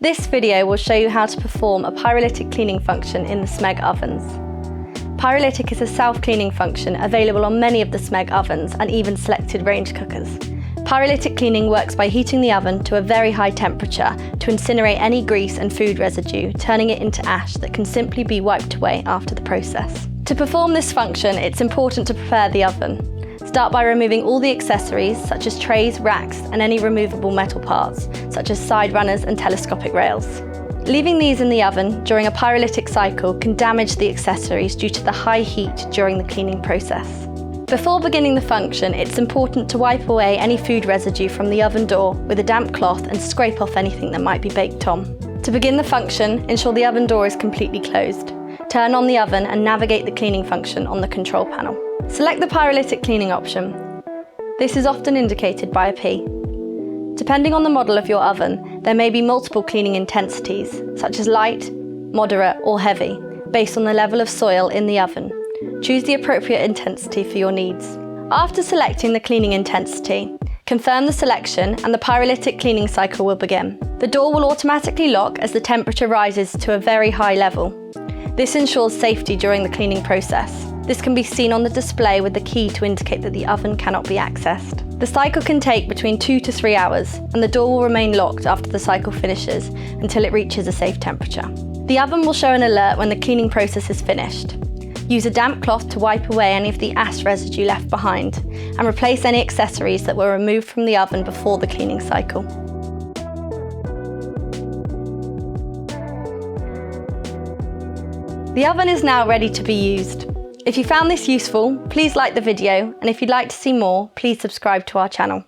This video will show you how to perform a pyrolytic cleaning function in the Smeg ovens. Pyrolytic is a self-cleaning function available on many of the Smeg ovens and even selected range cookers. Pyrolytic cleaning works by heating the oven to a very high temperature to incinerate any grease and food residue, turning it into ash that can simply be wiped away after the process. To perform this function, it's important to prepare the oven. Start by removing all the accessories, such as trays, racks, and any removable metal parts, such as side runners and telescopic rails. Leaving these in the oven during a pyrolytic cycle can damage the accessories due to the high heat during the cleaning process. Before beginning the function, it's important to wipe away any food residue from the oven door with a damp cloth and scrape off anything that might be baked on. To begin the function, ensure the oven door is completely closed. Turn on the oven and navigate the cleaning function on the control panel. Select the pyrolytic cleaning option. This is often indicated by a P. Depending on the model of your oven, there may be multiple cleaning intensities, such as light, moderate, or heavy, based on the level of soil in the oven. Choose the appropriate intensity for your needs. After selecting the cleaning intensity, confirm the selection and the pyrolytic cleaning cycle will begin. The door will automatically lock as the temperature rises to a very high level. This ensures safety during the cleaning process. This can be seen on the display with the key to indicate that the oven cannot be accessed. The cycle can take between 2 to 3 hours, and the door will remain locked after the cycle finishes until it reaches a safe temperature. The oven will show an alert when the cleaning process is finished. Use a damp cloth to wipe away any of the ash residue left behind, and replace any accessories that were removed from the oven before the cleaning cycle. The oven is now ready to be used. If you found this useful, please like the video, and if you'd like to see more, please subscribe to our channel.